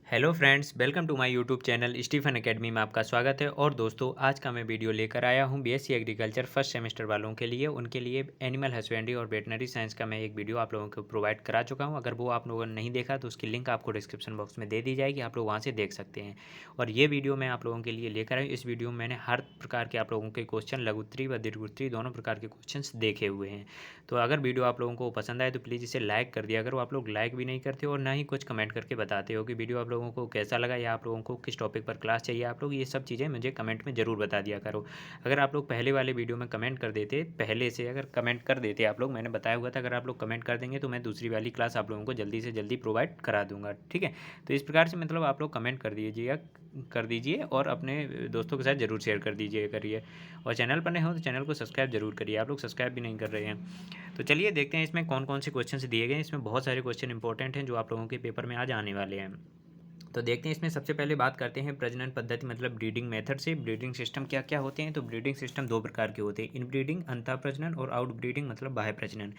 Hello friends, welcome to my YouTube channel Stephen Academy में आपका स्वागत है। और दोस्तों, आज का मैं वीडियो लेकर आया हूं बीएससी एग्रीकल्चर फर्स्ट सेमेस्टर वालों के लिए। उनके लिए एनिमल हस्बेंड्री और वेटनरी साइंस का मैं एक वीडियो आप लोगों को प्रोवाइड करा चुका हूं। अगर वो आप लोगों ने नहीं देखा तो उसकी लिंक आपको डिस्क्रिप्शन बॉक्स में दे दी जाएगी, आप लोग वहाँ से देख सकते हैं। और ये वीडियो मैं आप लोगों के लिए लेकर आया। इस वीडियो में मैंने हर प्रकार के आप लोगों के क्वेश्चन, लघुत्तरी व दीर्घोत्तरी दोनों प्रकार के क्वेश्चन देखे हुए हैं। तो अगर वीडियो आप लोगों को पसंद आए तो प्लीज़ इसे लाइक कर दिया। अगर वो आप लोग लाइक भी नहीं करते और ना ही कुछ कमेंट करके बताते हो कि वीडियो आप लोगों को कैसा लगा या आप लोगों को किस टॉपिक पर क्लास चाहिए, आप लोग ये सब चीज़ें मुझे कमेंट में ज़रूर बता दिया करो। अगर आप लोग पहले वाले वीडियो में कमेंट कर देते, पहले से अगर कमेंट कर देते आप लोग, मैंने बताया हुआ था अगर आप लोग कमेंट कर देंगे तो मैं दूसरी वाली क्लास आप लोगों को जल्दी से जल्दी प्रोवाइड करा दूंगा। ठीक है, तो इस प्रकार से मतलब आप लोग कमेंट कर दीजिए और अपने दोस्तों के साथ ज़रूर शेयर कर दीजिए करिए। और चैनल पर नए हो तो चैनल को सब्सक्राइब जरूर करिए, आप लोग सब्सक्राइब भी नहीं कर रहे हैं। तो चलिए देखते हैं इसमें कौन कौन से क्वेश्चन दिए गए हैं। इसमें बहुत सारे क्वेश्चन इंपॉर्टेंट हैं जो आप लोगों के पेपर में आज आने वाले हैं। तो देखते हैं, इसमें सबसे पहले बात करते हैं प्रजनन पद्धति मतलब ब्रीडिंग मेथड से। ब्रीडिंग सिस्टम क्या क्या होते हैं? तो ब्रीडिंग सिस्टम दो प्रकार के होते हैं, इन ब्रीडिंग अंतः प्रजनन और आउट ब्रीडिंग मतलब बाह्य प्रजनन।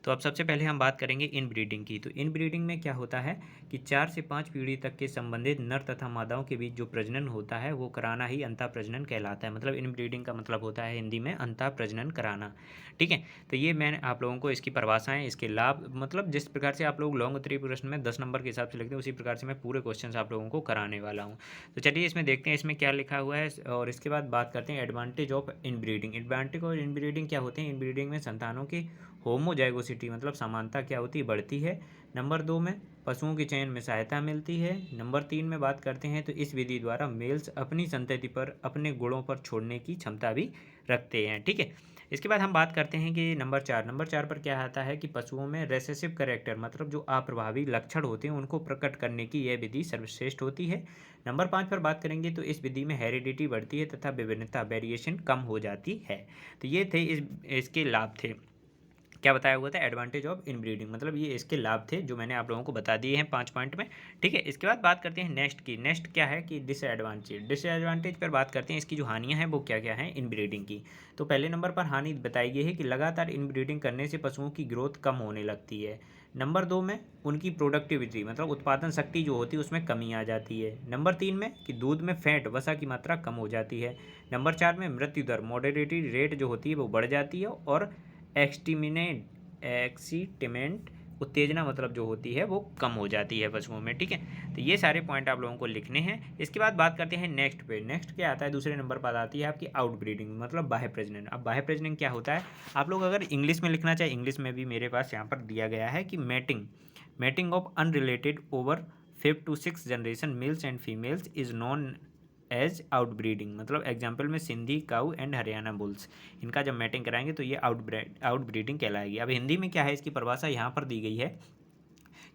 तो अब सबसे पहले हम बात करेंगे इन ब्रीडिंग की। तो इन ब्रीडिंग में क्या होता है कि 4 से 5 पीढ़ी तक के संबंधित नर तथा मादाओं के बीच जो प्रजनन होता है वो कराना ही अंतः प्रजनन कहलाता है। मतलब इन ब्रीडिंग का मतलब होता है हिंदी में अंतः प्रजनन कराना। ठीक है, तो ये मैंने आप लोगों को इसकी परिभाषाएं, इसके लाभ, मतलब जिस प्रकार से आप लोग लॉन्ग उत्तरीय प्रश्न में 10 नंबर के हिसाब से लिखते हैं उसी प्रकार से मैं पूरे क्वेश्चन आप लोगों को कराने वाला हूँ। तो चलिए इसमें देखते हैं इसमें क्या लिखा हुआ है और इसके बाद बात करते हैं एडवांटेज ऑफ इनब्रीडिंग। एडवांटेज और इनब्रीडिंग क्या होते हैं? इनब्रीडिंग में संतानों की होमोजाइगोसिटी मतलब समानता क्या होती है? बढ़ती है। नंबर 2 में पशुओं के चयन में सहायता मिलती है। नंबर 3 में बात करते हैं तो इस विधि द्वारा मेल्स अपनी संतति पर अपने गुणों पर छोड़ने की क्षमता भी रखते हैं। ठीक है, इसके बाद हम बात करते हैं कि नंबर 4 पर क्या आता है कि पशुओं में रेसेसिव कैरेक्टर मतलब जो अप्रभावी लक्षण होते हैं उनको प्रकट करने की यह विधि सर्वश्रेष्ठ होती है। नंबर 5 पर बात करेंगे तो इस विधि में हेरिडिटी बढ़ती है तथा विभिन्नता वेरिएशन कम हो जाती है। तो ये थे इसके लाभ थे। क्या बताया हुआ था? एडवांटेज ऑफ इनब्रीडिंग, मतलब ये इसके लाभ थे जो मैंने आप लोगों को बता दिए हैं 5 पॉइंट में। ठीक है, इसके बाद बात करते हैं नेक्स्ट की। नेक्स्ट क्या है कि डिसएडवांटेज पर बात करते हैं। इसकी जो हानियां हैं वो क्या क्या हैं इनब्रीडिंग की। तो पहले नंबर पर हानि बताई गई है कि लगातार इनब्रीडिंग करने से पशुओं की ग्रोथ कम होने लगती है। नंबर 2 में उनकी प्रोडक्टिविटी मतलब उत्पादन शक्ति जो होती है उसमें कमी आ जाती है। नंबर 3 में कि दूध में फैट वसा की मात्रा कम हो जाती है। नंबर 4 में मृत्यु दर मॉडरेटी रेट जो होती है वो बढ़ जाती है। और एक्सीटिमेंट उत्तेजना मतलब जो होती है वो कम हो जाती है पशुओं में। ठीक है, तो ये सारे पॉइंट आप लोगों को लिखने हैं। इसके बाद बात करते हैं नेक्स्ट पे। नेक्स्ट क्या आता है? दूसरे नंबर पर आती है आपकी आउट ब्रीडिंग मतलब बाह्य प्रजनन। अब बाह्य प्रजनन क्या होता है? आप लोग अगर इंग्लिश में लिखना चाहे इंग्लिश में भी मेरे पास यहाँ पर दिया गया है कि mating of unrelated over 5 to 6 generation males and females is known as out breeding. मतलब एग्जाम्पल में Sindhi cow and Haryana bulls, इनका जब मैटिंग कराएंगे तो ये आउट ब्रीडिंग कहलाएगी। अब हिंदी में क्या है इसकी परिभाषा यहाँ पर दी गई है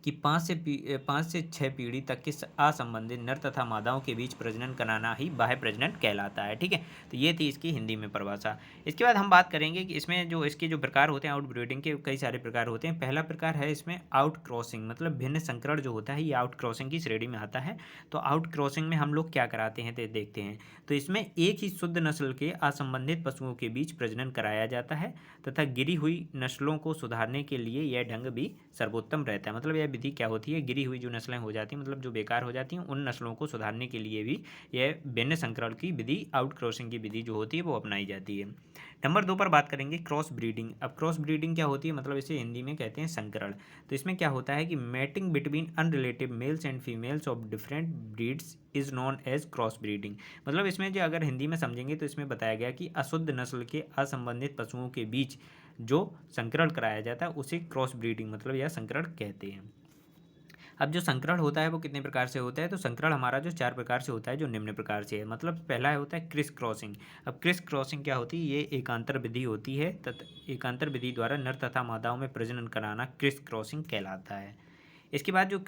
कि 5 से 6 पीढ़ी तक के असंबंधित नर तथा मादाओं के बीच प्रजनन कराना ही बाह्य प्रजनन कहलाता है। ठीक है, तो ये थी इसकी हिंदी में परिभाषा। इसके बाद हम बात करेंगे कि इसमें जो इसके जो प्रकार होते हैं आउट ब्रीडिंग के, कई सारे प्रकार होते हैं। पहला प्रकार है इसमें आउट क्रॉसिंग मतलब भिन्न संकरण जो होता है ये आउट क्रॉसिंग की श्रेणी में आता है। तो आउट क्रॉसिंग में हम लोग क्या कराते हैं तो देखते हैं। तो इसमें एक ही शुद्ध नस्ल के असंबंधित पशुओं के बीच प्रजनन कराया जाता है तथा गिरी हुई नस्लों को सुधारने के लिए यह ढंग भी सर्वोत्तम रहता है। मतलब यह विधि क्या होती है? गिरी हुई जो नस्लें हो जाती हैं मतलब जो बेकार हो जाती हैं उन नस्लों को सुधारने के लिए भी यह भिन्न संकरण की विधि आउट क्रॉसिंग की विधि जो होती है वो अपनाई जाती है। नंबर 2 पर बात करेंगे क्रॉस ब्रीडिंग। अब क्रॉस ब्रीडिंग क्या होती है? मतलब इसे हिंदी में कहते हैं संकरण। तो इसमें क्या होता है कि mating between unrelative males and females of different breeds is known as cross breeding. मतलब इसमें जो अगर हिंदी में समझेंगे तो इसमें बताया गया कि अशुद्ध नस्ल के असंबंधित पशुओं के बीच जो संकरण कराया जाता है उसे क्रॉस ब्रीडिंग मतलब या संकरण कहते हैं। अब जो संकरण होता है वो कितने प्रकार से होता है? तो संकरण हमारा जो 4 प्रकार से होता है जो निम्न प्रकार से है। मतलब पहला होता है क्रिस क्रॉसिंग। अब क्रिस क्रॉसिंग क्या होती है? ये एकांतर विधि होती है तथा एकांतर विधि द्वारा नर तथा मादाओं में प्रजनन कराना क्रिस क्रॉसिंग कहलाता है। इसके बाद जो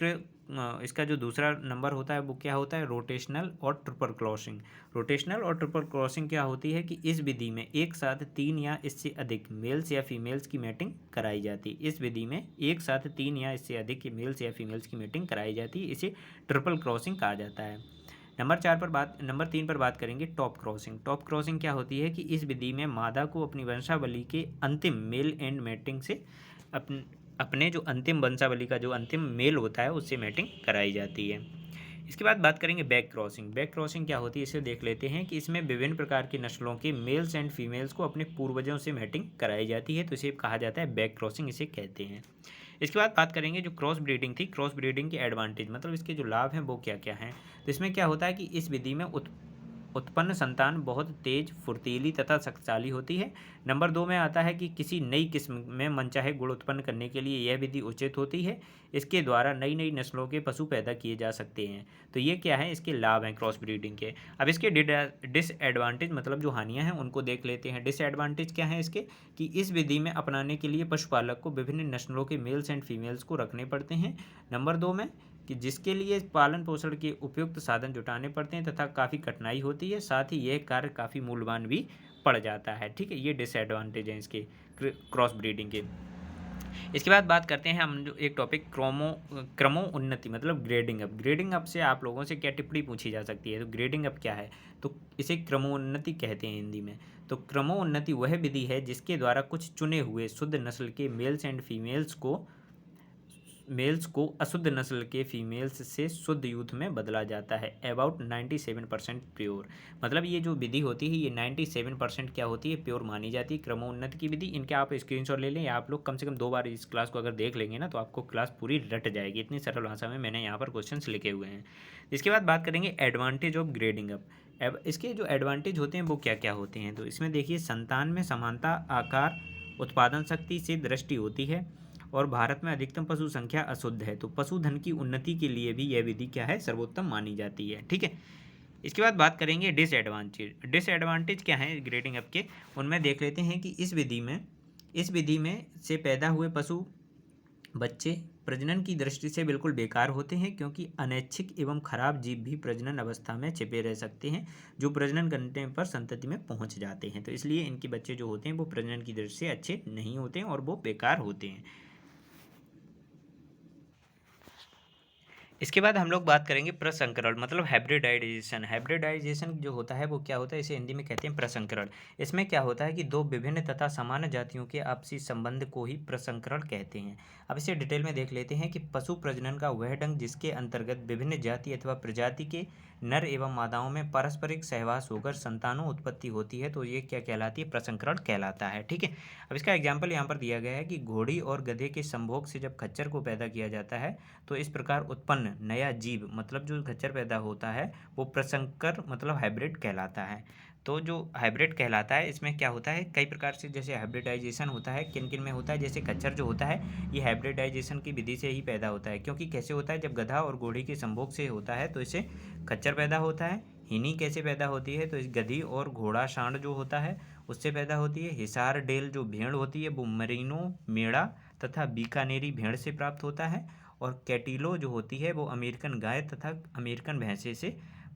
इसका जो दूसरा नंबर होता है वो क्या होता है? रोटेशनल और ट्रिपल क्रॉसिंग। रोटेशनल और ट्रिपल क्रॉसिंग क्या होती है कि इस विधि में एक साथ 3 या इससे अधिक मेल्स या फीमेल्स की मैटिंग कराई जाती है। इस विधि में एक साथ 3 या इससे अधिक मेल्स या फीमेल्स की मैटिंग कराई जाती है, इसे ट्रिपल क्रॉसिंग कहा जाता है। नंबर 3 पर बात करेंगे टॉप क्रॉसिंग। टॉप क्रॉसिंग क्या होती है कि इस विधि में मादा को अपनी वंशावली के अंतिम मेल एंड मैटिंग से अपने जो अंतिम वंशावली का जो अंतिम मेल होता है उससे मैटिंग कराई जाती है। इसके बाद बात करेंगे बैक क्रॉसिंग। बैक क्रॉसिंग क्या होती है इसे देख लेते हैं कि इसमें विभिन्न प्रकार की नस्लों के मेल्स एंड फीमेल्स को अपने पूर्वजों से मैटिंग कराई जाती है, तो इसे कहा जाता है बैक क्रॉसिंग, इसे कहते हैं। इसके बाद बात करेंगे जो क्रॉस ब्रीडिंग थी, क्रॉस ब्रीडिंग के एडवांटेज मतलब इसके जो लाभ हैं वो क्या क्या हैं। तो इसमें क्या होता है कि इस विधि में उत्पन्न संतान बहुत तेज, फुर्तीली तथा शक्तिशाली होती है। नंबर 2 में आता है कि किसी नई किस्म में मनचाहे गुण उत्पन्न करने के लिए यह विधि उचित होती है। इसके द्वारा नई नई नस्लों के पशु पैदा किए जा सकते हैं। तो ये क्या है, इसके लाभ हैं क्रॉस ब्रीडिंग के। अब इसके डिसएडवांटेज मतलब जो हानियां हैं उनको देख लेते हैं। डिसएडवांटेज क्या है इसके, कि इस विधि में अपनाने के लिए पशुपालक को विभिन्न नस्लों के मेल्स एंड फीमेल्स को रखने पड़ते हैं। नंबर 2 में कि जिसके लिए पालन पोषण के उपयुक्त साधन जुटाने पड़ते हैं तथा काफ़ी कठिनाई होती है, साथ ही यह कार्य काफ़ी मूल्यवान भी पड़ जाता है। ठीक है, ये डिसएडवांटेज हैं इसके क्रॉस ब्रीडिंग के। इसके बाद बात करते हैं हम जो एक टॉपिक क्रमोन्नति मतलब ग्रेडिंग अप। ग्रेडिंग अप से आप लोगों से क्या टिप्पणी पूछी जा सकती है, तो ग्रेडिंग अप क्या है, तो इसे क्रमोन्नति कहते हैं हिंदी में। तो क्रमोन्नति वह विधि है जिसके द्वारा कुछ चुने हुए शुद्ध नस्ल के मेल्स एंड मेल्स को अशुद्ध नस्ल के फीमेल्स से शुद्ध यूथ में बदला जाता है। अबाउट 97% प्योर, मतलब ये जो विधि होती है ये 97% क्या होती है, प्योर मानी जाती है क्रमोन्नति की विधि। इनके आप स्क्रीनशॉट ले लें या आप लोग कम से कम 2 बार इस क्लास को अगर देख लेंगे ना तो आपको क्लास पूरी रट जाएगी, इतनी सरल भाषा में मैंने यहाँ पर क्वेश्चन लिखे हुए हैं। इसके बाद बात करेंगे एडवांटेज ऑफ ग्रेडिंग अप। अब इसके जो एडवांटेज होते हैं वो क्या क्या होते हैं, तो इसमें देखिए संतान में समानता, आकार, उत्पादन शक्ति से दृष्टि होती है और भारत में अधिकतम पशु संख्या अशुद्ध है, तो पशुधन की उन्नति के लिए भी यह विधि क्या है, सर्वोत्तम मानी जाती है। ठीक है, इसके बाद बात करेंगे डिसएडवांटेज। डिसएडवांटेज क्या है ग्रेडिंग अप के, उनमें देख लेते हैं कि इस विधि में से पैदा हुए पशु बच्चे प्रजनन की दृष्टि से बिल्कुल बेकार होते हैं, क्योंकि अनैच्छिक एवं खराब जीव भी प्रजनन अवस्था में छिपे रह सकते हैं जो प्रजनन करने पर संतति में पहुंच जाते हैं। तो इसलिए इनके बच्चे जो होते हैं वो प्रजनन की दृष्टि से अच्छे नहीं होते हैं और वो बेकार होते हैं। इसके बाद हम लोग बात करेंगे प्रसंकरण मतलब हाइब्रिडाइजेशन। हाइब्रिडाइजेशन जो होता है वो क्या होता है, इसे हिंदी में कहते हैं प्रसंकरण। इसमें क्या होता है कि दो विभिन्न तथा समान जातियों के आपसी संबंध को ही प्रसंकरण कहते हैं। अब इसे डिटेल में देख लेते हैं कि पशु प्रजनन का वह ढंग जिसके अंतर्गत विभिन्न जाति अथवा प्रजाति के नर एवं मादाओं में पारस्परिक सहवास होकर संतानों उत्पत्ति होती है, तो ये क्या कहलाती है, प्रसंकरण कहलाता है। ठीक है, अब इसका एग्जाम्पल यहाँ पर दिया गया है कि घोड़ी और गधे के संभोग से जब खच्चर को पैदा किया जाता है तो इस प्रकार उत्पन्न नया जीव मतलब जो खच्चर पैदा होता है वो प्रसंकर मतलब हाइब्रिड कहलाता है। तो जो हाइब्रिड कहलाता है इसमें क्या होता है, कई प्रकार से जैसे हाइब्रिडाइजेशन होता है, किन किन में होता है, जैसे खच्चर जो होता है ये हाइब्रिडाइजेशन की विधि से ही पैदा होता है। क्योंकि कैसे होता है, जब गधा और घोड़ी के संभोग से होता है तो इससे खच्चर पैदा होता है। हिनी कैसे पैदा होती है, तो इस गधी और घोड़ा सांड जो होता है उससे पैदा होती है। हिसार डेल जो भेड़ होती है वो मरीनो मेड़ा तथा बीकानेरी भेड़ से प्राप्त होता है। और कैटिलो जो होती है वो अमेरिकन गाय तथा अमेरिकन भैंसे से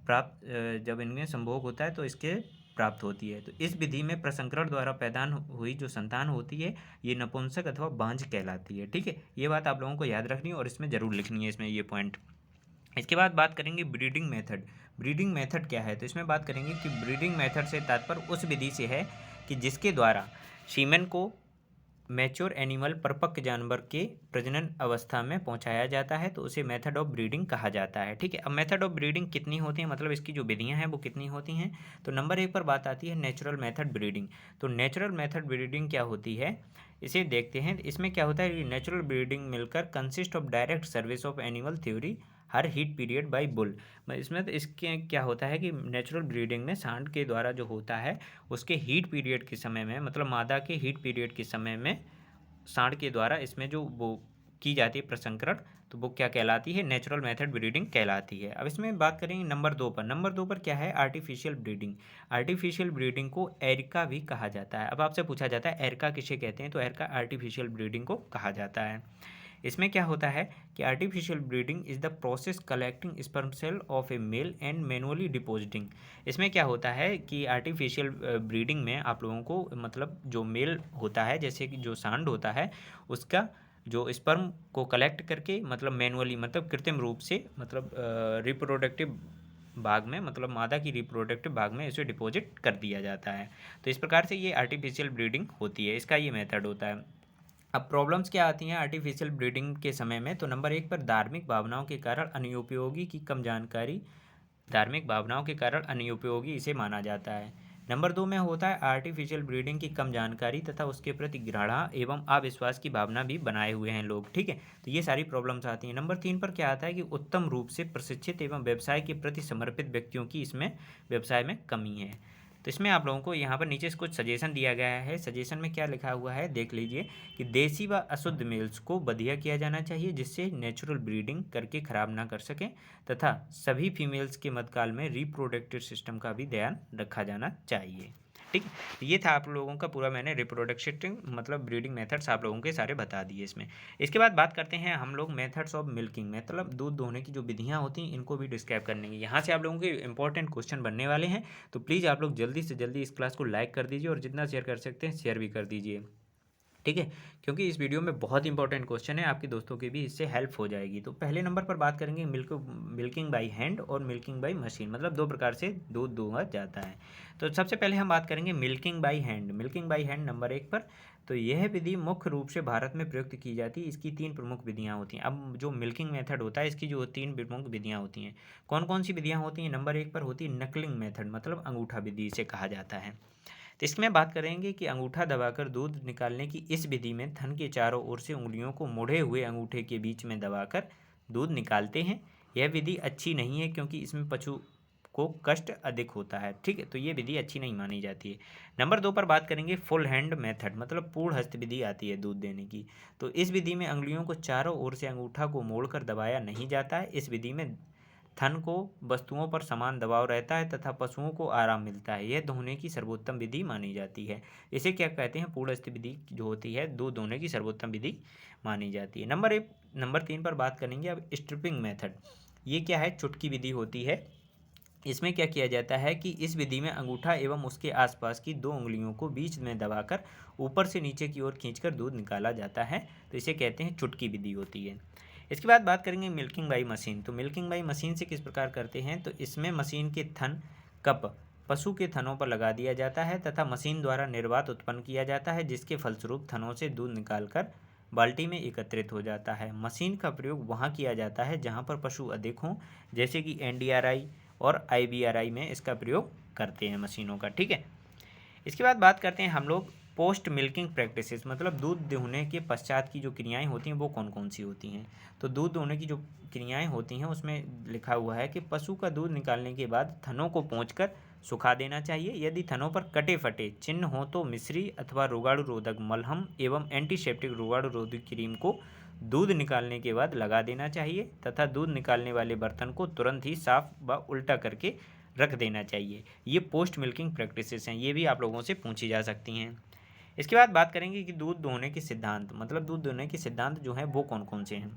प्राप्त जब इनमें संभोग होता है तो इसके प्राप्त होती है। तो इस विधि में प्रसंकरण द्वारा पैदा हुई जो संतान होती है ये नपुंसक अथवा बांझ कहलाती है। ठीक है, ये बात आप लोगों को याद रखनी है और इसमें ज़रूर लिखनी है इसमें ये पॉइंट। इसके बाद बात करेंगे ब्रीडिंग मेथड। ब्रीडिंग मेथड क्या है, तो इसमें बात करेंगे कि ब्रीडिंग मेथड से तात्पर्य उस विधि से है कि जिसके द्वारा सीमेन को मैच्योर एनिमल परिपक्व जानवर के प्रजनन अवस्था में पहुंचाया जाता है, तो उसे मेथड ऑफ ब्रीडिंग कहा जाता है। ठीक है, अब मेथड ऑफ ब्रीडिंग कितनी होती है, मतलब इसकी जो विधियां हैं वो कितनी होती हैं, तो नंबर 1 पर बात आती है नेचुरल मेथड ब्रीडिंग। तो नेचुरल मेथड ब्रीडिंग क्या होती है इसे देखते हैं। इसमें क्या होता है, नेचुरल ब्रीडिंग मिलकर consist of direct service of animal theory her heat period by bull. इसमें तो इसके क्या होता है कि नेचुरल ब्रीडिंग में सांड के द्वारा जो होता है उसके हीट पीरियड के समय में मतलब मादा के हीट पीरियड के समय में सांड के द्वारा इसमें जो वो की जाती है प्रसंकरण, तो वो क्या कहलाती है, नेचुरल मेथड ब्रीडिंग कहलाती है। अब इसमें बात करेंगे नंबर 2 पर। नंबर 2 पर क्या है, आर्टिफिशियल ब्रीडिंग। आर्टिफिशियल ब्रीडिंग को एरिका भी कहा जाता है। अब आपसे पूछा जाता है एरिका किसे कहते हैं, तो एरिका आर्टिफिशियल ब्रीडिंग को कहा जाता है। इसमें क्या होता है कि artificial breeding is the process collecting sperm cell of a male and manually depositing. इसमें क्या होता है कि आर्टिफिशियल ब्रीडिंग में आप लोगों को मतलब जो मेल होता है जैसे कि जो सांड होता है उसका जो स्पर्म को कलेक्ट करके मतलब मैनुअली मतलब कृत्रिम रूप से मतलब रिप्रोडक्टिव भाग में मतलब मादा की रिप्रोडक्टिव भाग में इसे डिपॉजिट कर दिया जाता है। तो इस प्रकार से ये आर्टिफिशियल ब्रीडिंग होती है, इसका ये मेथड होता है। अब प्रॉब्लम्स क्या आती हैं आर्टिफिशियल ब्रीडिंग के समय में, तो नंबर 1 पर धार्मिक भावनाओं के कारण अनुपयोगी इसे माना जाता है। नंबर 2 में होता है आर्टिफिशियल ब्रीडिंग की कम जानकारी तथा उसके प्रति घृणा एवं अविश्वास की भावना भी बनाए हुए हैं लोग, ठीक है। तो ये सारी प्रॉब्लम्स आती हैं। नंबर 3 पर क्या आता है कि उत्तम रूप से प्रशिक्षित एवं व्यवसाय के प्रति समर्पित व्यक्तियों की इसमें व्यवसाय में कमी है। तो इसमें आप लोगों को यहाँ पर नीचे कुछ सजेशन दिया गया है। सजेशन में क्या लिखा हुआ है देख लीजिए कि देसी व अशुद्ध मेल्स को बधिया किया जाना चाहिए जिससे नेचुरल ब्रीडिंग करके खराब ना कर सकें, तथा सभी फीमेल्स के मध्यकाल में रिप्रोडक्टिव सिस्टम का भी ध्यान रखा जाना चाहिए, ठीक है। तो ये था आप लोगों का पूरा, मैंने रिप्रोडक्टिव मतलब ब्रीडिंग मेथड्स आप लोगों के सारे बता दिए इसमें। इसके बाद बात करते हैं हम लोग मेथड्स ऑफ मिल्किंग, मतलब दूध दोहने की जो विधियाँ होती हैं इनको भी डिस्क्राइब करने की। यहाँ से आप लोगों के इंपॉर्टेंट क्वेश्चन बनने वाले हैं, तो प्लीज़ आप लोग जल्दी से जल्दी इस क्लास को लाइक कर दीजिए और जितना शेयर कर सकते हैं शेयर भी कर दीजिए, ठीक है। क्योंकि इस वीडियो में बहुत इंपॉर्टेंट क्वेश्चन है, आपके दोस्तों की भी इससे हेल्प हो जाएगी। तो पहले नंबर पर बात करेंगे मिल्किंग बाय हैंड और मिल्किंग बाय मशीन, मतलब दो प्रकार से दूध दुहा जाता है। तो सबसे पहले हम बात करेंगे milking by hand. Milking by hand number 1 पर, तो यह विधि मुख्य रूप से भारत में प्रयुक्त की जाती है। इसकी 3 प्रमुख विधियाँ होती हैं। अब जो मिल्किंग मेथड होता है इसकी जो 3 प्रमुख विधियाँ होती हैं, कौन कौन सी विधियाँ होती हैं। नंबर 1 पर होती है नकलिंग मेथड, मतलब अंगूठा विधि इसे कहा जाता है। तो इसमें बात करेंगे कि अंगूठा दबाकर दूध निकालने की इस विधि में थन के चारों ओर से उंगलियों को मुड़े हुए अंगूठे के बीच में दबाकर दूध निकालते हैं। यह विधि अच्छी नहीं है क्योंकि इसमें पशु को कष्ट अधिक होता है, ठीक है। तो ये विधि अच्छी नहीं मानी जाती है। नंबर 2 पर बात करेंगे फुल हैंड मेथड, मतलब पूर्ण हस्त विधि आती है दूध देने की। तो इस विधि में अंगुलियों को चारों ओर से अंगूठा को मोड़कर दबाया नहीं जाता है। इस विधि में थन को वस्तुओं पर समान दबाव रहता है तथा पशुओं को आराम मिलता है। यह दोहने की सर्वोत्तम विधि मानी जाती है। इसे क्या कहते हैं, पूर्ण हस्त विधि जो होती है दूध दोहने की सर्वोत्तम विधि मानी जाती है। नंबर 3 पर बात करेंगे अब स्ट्रिपिंग मेथड। ये क्या है, चुटकी विधि होती है। इसमें क्या किया जाता है कि इस विधि में अंगूठा एवं उसके आसपास की 2 उंगलियों को बीच में दबाकर ऊपर से नीचे की ओर खींचकर दूध निकाला जाता है। तो इसे कहते हैं चुटकी विधि होती है। इसके बाद बात करेंगे मिल्किंग बाई मशीन। तो मिल्किंग बाई मशीन से किस प्रकार करते हैं, तो इसमें मशीन के थन कप पशु के थनों पर लगा दिया जाता है तथा मशीन द्वारा निर्वात उत्पन्न किया जाता है, जिसके फलस्वरूप थनों से दूध निकालकर बाल्टी में एकत्रित हो जाता है। मशीन का प्रयोग वहाँ किया जाता है जहाँ पर पशु अधिक हों, जैसे कि NDRI और IBRI में इसका प्रयोग करते हैं मशीनों का, ठीक है। इसके बाद बात करते हैं हम लोग पोस्ट मिल्किंग प्रैक्टिसेस, मतलब दूध दुहने के पश्चात की जो क्रियाएं होती हैं वो कौन कौन सी होती हैं। तो दूध दुहने की जो क्रियाएं होती हैं उसमें लिखा हुआ है कि पशु का दूध निकालने के बाद थनों को पोंछकर सुखा देना चाहिए। यदि थनों पर कटे फटे चिन्ह हो तो मिश्री अथवा रोगाणु रोधक मलहम एवं एंटीसेप्टिक रोगाणु रोधक क्रीम को दूध निकालने के बाद लगा देना चाहिए तथा दूध निकालने वाले बर्तन को तुरंत ही साफ व उल्टा करके रख देना चाहिए। ये पोस्ट मिल्किंग प्रैक्टिसेस हैं, ये भी आप लोगों से पूछी जा सकती हैं। इसके बाद बात करेंगे कि दूध दोहने के सिद्धांत, मतलब दूध दोहने के सिद्धांत जो हैं वो कौन कौन से हैं।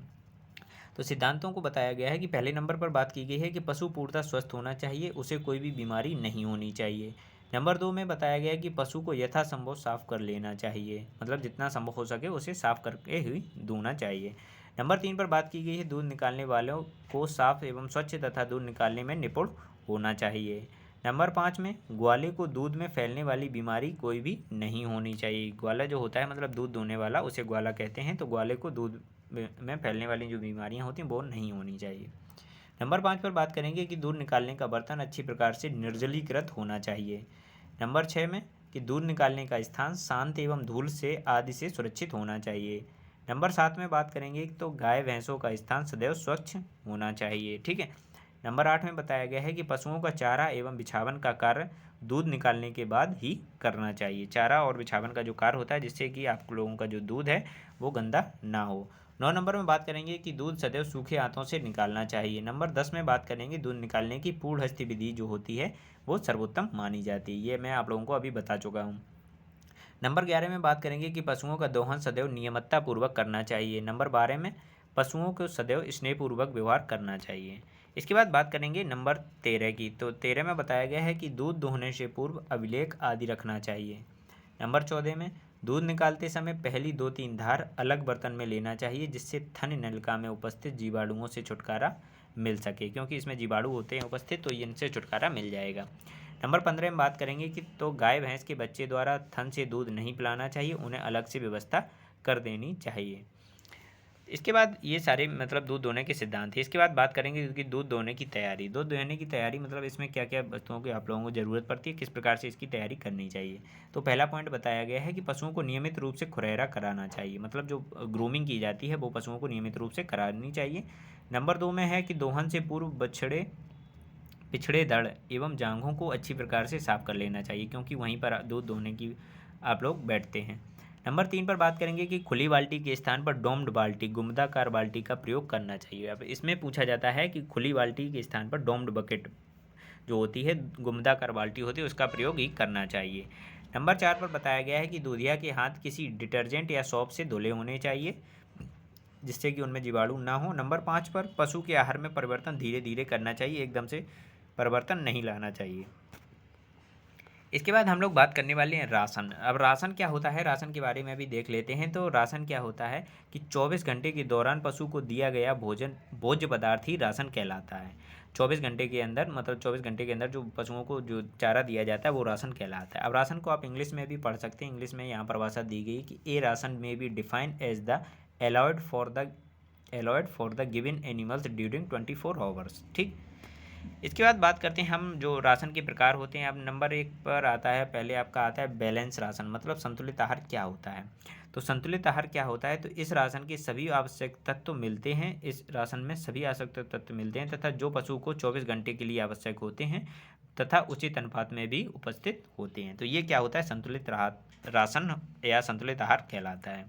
तो सिद्धांतों को बताया गया है कि पहले नंबर पर बात की गई है कि पशु पूर्णतः स्वस्थ होना चाहिए, उसे कोई भी बीमारी नहीं होनी चाहिए। नंबर 2 में बताया गया है कि पशु को यथासंभव साफ कर लेना चाहिए, मतलब जितना संभव हो सके उसे साफ करके ही दूहना चाहिए। नंबर 3 पर बात की गई है दूध निकालने वालों को साफ एवं स्वच्छ तथा दूध निकालने में निपुण होना चाहिए। नंबर 5 में ग्वाले को दूध में फैलने वाली बीमारी कोई भी नहीं होनी चाहिए। ग्वाला जो होता है मतलब दूध दूहने वाला, उसे ग्वाला कहते हैं। तो ग्वाले को दूध में फैलने वाली जो बीमारियां होती हैं वो नहीं होनी चाहिए। नंबर 5 पर बात करेंगे कि दूध निकालने का बर्तन अच्छी प्रकार से निर्जलीकृत होना चाहिए। नंबर 6 में कि दूध निकालने का स्थान शांत एवं धूल से आदि से सुरक्षित होना चाहिए। नंबर 7 में बात करेंगे तो गाय भैंसों का स्थान सदैव स्वच्छ होना चाहिए, ठीक है। नंबर 8 में बताया गया है कि पशुओं का चारा एवं बिछावन का कार्य दूध निकालने के बाद ही करना चाहिए। चारा और बिछावन का जो कार्य होता है जिससे कि आप लोगों का जो दूध है वो गंदा ना हो। 9 नंबर में बात करेंगे कि दूध सदैव सूखे हाथों से निकालना चाहिए। नंबर 10 में बात करेंगे दूध निकालने की पूर्ण हस्ती विधि जो होती है वो सर्वोत्तम मानी जाती है। ये मैं आप लोगों को अभी बता चुका हूँ। नंबर 11 में बात करेंगे कि पशुओं का दोहन सदैव नियमिततापूर्वक करना चाहिए। नंबर 12 में पशुओं को सदैव स्नेहपूर्वक व्यवहार करना चाहिए। इसके बाद बात करेंगे नंबर 13 की। तो 13 में बताया गया है कि दूध दोहने से पूर्व अभिलेख आदि रखना चाहिए। नंबर 14 में दूध निकालते समय पहली 2-3 धार अलग बर्तन में लेना चाहिए जिससे थन नलिका में उपस्थित जीवाणुओं से छुटकारा मिल सके, क्योंकि इसमें जीवाणु होते हैं उपस्थित तो इनसे छुटकारा मिल जाएगा। नंबर 15 में बात करेंगे कि तो गाय भैंस के बच्चे द्वारा थन से दूध नहीं पिलाना चाहिए, उन्हें अलग से व्यवस्था कर देनी चाहिए। इसके बाद ये सारे मतलब दूध दोहने के सिद्धांत है। इसके बाद बात करेंगे कि दूध दोहने की तैयारी। दूध दोहने की तैयारी मतलब इसमें क्या क्या वस्तुओं की आप लोगों को ज़रूरत पड़ती है, किस प्रकार से इसकी तैयारी करनी चाहिए। तो पहला पॉइंट बताया गया है कि पशुओं को नियमित रूप से खुरैरा कराना चाहिए, मतलब जो ग्रूमिंग की जाती है वो पशुओं को नियमित रूप से करानी चाहिए। नंबर 2 में है कि दोहन से पूर्व बछड़े पिछड़े धड़ एवं जांघों को अच्छी प्रकार से साफ कर लेना चाहिए, क्योंकि वहीं पर दूध दोहने की आप लोग बैठते हैं। नंबर 3 पर बात करेंगे कि खुली बाल्टी के स्थान पर डोम्ड बाल्टी गुम्मदाकार बाल्टी का प्रयोग करना चाहिए। अब इसमें पूछा जाता है कि खुली बाल्टी के स्थान पर डोम्ड बकेट जो होती है, गुम्मदाकार बाल्टी होती है, उसका प्रयोग ही करना चाहिए। नंबर 4 पर बताया गया है कि दूधिया के हाथ किसी डिटर्जेंट या सॉप से धुले होने चाहिए, जिससे कि उनमें जीवाणु ना हो। नंबर 5 पर पशु के आहार में परिवर्तन धीरे धीरे करना चाहिए, एकदम से परिवर्तन नहीं लाना चाहिए। इसके बाद हम लोग बात करने वाले हैं राशन। अब राशन क्या होता है, राशन के बारे में भी देख लेते हैं। तो राशन क्या होता है कि 24 घंटे के दौरान पशु को दिया गया भोज्य पदार्थ ही राशन कहलाता है। 24 घंटे के अंदर मतलब 24 घंटे के अंदर जो पशुओं को जो चारा दिया जाता है वो राशन कहलाता है। अब राशन को आप इंग्लिश में भी पढ़ सकते हैं। इंग्लिश में यहाँ परिभाषा दी गई कि a ration may be defined as the allowed for the given animals during 24 hours. ठीक, इसके बाद बात करते हैं हम जो राशन के प्रकार होते हैं। अब नंबर 1 पर आता है, पहले आपका आता है बैलेंस राशन, मतलब संतुलित आहार क्या होता है। तो संतुलित आहार क्या होता है, तो इस राशन के सभी आवश्यक तत्व मिलते हैं, इस राशन में सभी आवश्यक तत्व मिलते हैं तथा जो पशु को 24 घंटे के लिए आवश्यक होते हैं तथा उचित अनुपात में भी उपस्थित होते हैं। तो ये क्या होता है, संतुलित राशन या संतुलित आहार कहलाता है।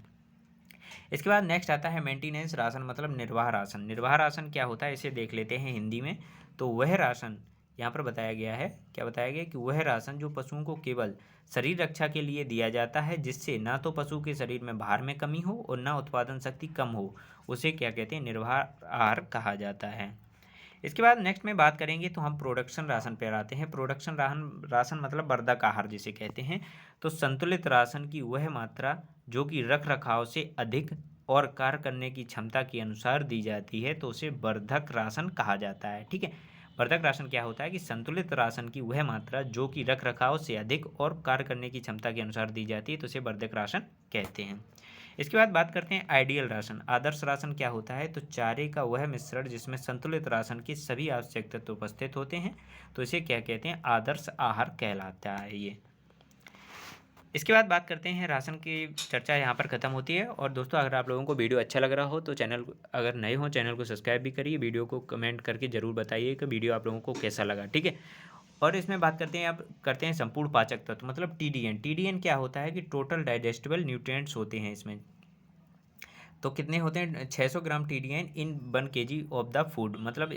इसके बाद नेक्स्ट आता है मेंटेनेंस राशन, मतलब निर्वाह राशन। निर्वाह राशन क्या होता है इसे देख लेते हैं हिंदी में। तो वह राशन यहाँ पर बताया गया है, क्या बताया गया कि वह राशन जो पशुओं को केवल शरीर रक्षा के लिए दिया जाता है, जिससे ना तो पशु के शरीर में भार में कमी हो और ना उत्पादन शक्ति कम हो, उसे क्या कहते हैं, निर्वाह आहार कहा जाता है। इसके बाद नेक्स्ट में बात करेंगे तो हम प्रोडक्शन राशन पर आते हैं। प्रोडक्शन राशन मतलब वर्धक आहार जिसे कहते हैं। तो संतुलित राशन की वह मात्रा जो कि रख रखाव से अधिक और कार्य करने की क्षमता के अनुसार दी जाती है, तो उसे वर्धक राशन कहा जाता है। ठीक है, वर्धक राशन क्या होता है कि संतुलित राशन की वह मात्रा जो कि रख रखाव से अधिक और कार्य करने की क्षमता के अनुसार दी जाती है, तो उसे वर्धक राशन कहते हैं। इसके बाद बात करते हैं आइडियल राशन। आदर्श राशन क्या होता है, तो चारे का वह मिश्रण जिसमें संतुलित राशन के सभी आवश्यक तत्व उपस्थित होते हैं, तो इसे क्या कहते हैं, आदर्श आहार कहलाता है ये। इसके बाद बात करते हैं राशन की चर्चा यहाँ पर ख़त्म होती है। और दोस्तों, अगर आप लोगों को वीडियो अच्छा लग रहा हो तो अगर नए हो चैनल को सब्सक्राइब भी करिए। वीडियो को कमेंट करके ज़रूर बताइए कि वीडियो आप लोगों को कैसा लगा। ठीक है, और इसमें बात करते हैं, अब करते हैं संपूर्ण पाचक तत्व, मतलब TDN। TDN क्या होता है कि टोटल डाइजेस्टिबल न्यूट्रिएंट्स होते हैं इसमें। तो कितने होते हैं, 600 ग्राम TDN in 1 kg of the food, मतलब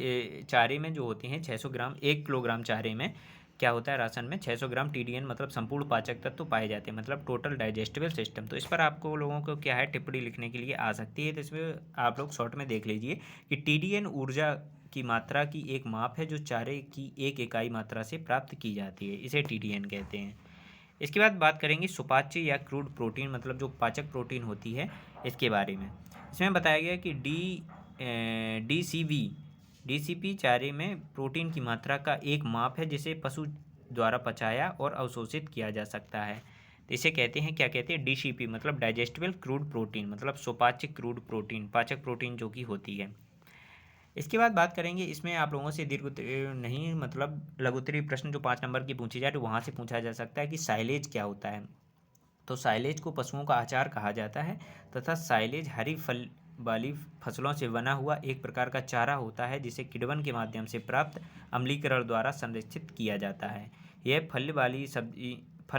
चारे में जो होते हैं 600 ग्राम, 1 किलोग्राम चारे में क्या होता है, राशन में 600 ग्राम TDN मतलब संपूर्ण पाचक तत्व पाए जाते हैं, मतलब टोटल डाइजेस्टिबल सिस्टम। तो इस पर आपको लोगों को क्या है, टिप्पणी लिखने के लिए आ सकती है। तो इसमें आप लोग शॉर्ट में देख लीजिए कि TDN ऊर्जा की मात्रा की एक माप है जो चारे की एक इकाई मात्रा से प्राप्त की जाती है, इसे TDN कहते हैं। इसके बाद बात करेंगे सुपाच्य या क्रूड प्रोटीन, मतलब जो पाचक प्रोटीन होती है, इसके बारे में। इसमें बताया गया कि DCP चारे में प्रोटीन की मात्रा का एक माप है जिसे पशु द्वारा पचाया और अवशोषित किया जा सकता है। तो इसे कहते हैं, क्या कहते हैं, DCP मतलब डाइजेस्टिबल क्रूड प्रोटीन, मतलब सुपाच्य क्रूड प्रोटीन, पाचक प्रोटीन जो कि होती है। इसके बाद बात करेंगे, इसमें आप लोगों से दीर्घ नहीं मतलब लघुत्तरीय प्रश्न जो 5 नंबर की पूछी जाए तो वहाँ से पूछा जा सकता है कि साइलेज क्या होता है। तो साइलेज को पशुओं का आचार कहा जाता है तथा साइलेज हरी फल वाली फसलों से बना हुआ एक प्रकार का चारा होता है जिसे किण्वन के माध्यम से प्राप्त अम्लीकरण द्वारा संरक्षित किया जाता है। यह फल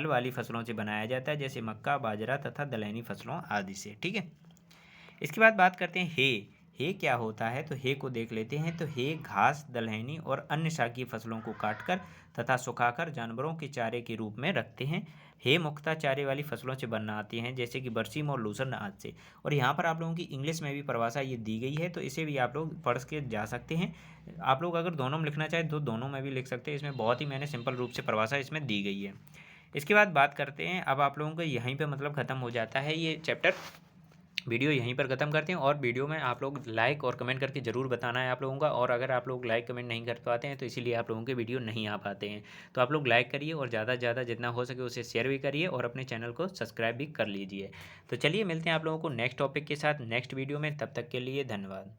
वाली फसलों से बनाया जाता है, जैसे मक्का, बाजरा तथा दलहनी फसलों आदि से। ठीक है, इसके बाद बात करते हैं हे क्या होता है। तो हे को देख लेते हैं। तो हे घास, दलहनी और अन्य शाकीय फसलों को काटकर तथा सुखाकर जानवरों के चारे के रूप में रखते हैं। हे मुख्यतः चारे वाली फसलों से बनाती हैं, जैसे कि बरसीम और लूसर्न आदि से। और यहाँ पर आप लोगों की इंग्लिश में भी परिभाषा ये दी गई है, तो इसे भी आप लोग पढ़ के जा सकते हैं। आप लोग अगर दोनों में लिखना चाहें तो दोनों में भी लिख सकते हैं, इसमें बहुत ही मैंने सिंपल रूप से परिभाषा इसमें दी गई है। इसके बाद बात करते हैं, अब आप लोगों को यहीं पर मतलब ख़त्म हो जाता है ये चैप्टर। वीडियो यहीं पर ख़त्म करते हैं और वीडियो में आप लोग लाइक और कमेंट करके ज़रूर बताना है आप लोगों का। और अगर आप लोग लाइक कमेंट नहीं कर पाते हैं तो इसीलिए आप लोगों के वीडियो नहीं आ पाते हैं। तो आप लोग लाइक करिए और ज़्यादा से ज़्यादा जितना हो सके उसे शेयर भी करिए और अपने चैनल को सब्सक्राइब भी कर लीजिए। तो चलिए मिलते हैं आप लोगों को नेक्स्ट टॉपिक के साथ नेक्स्ट वीडियो में, तब तक के लिए धन्यवाद।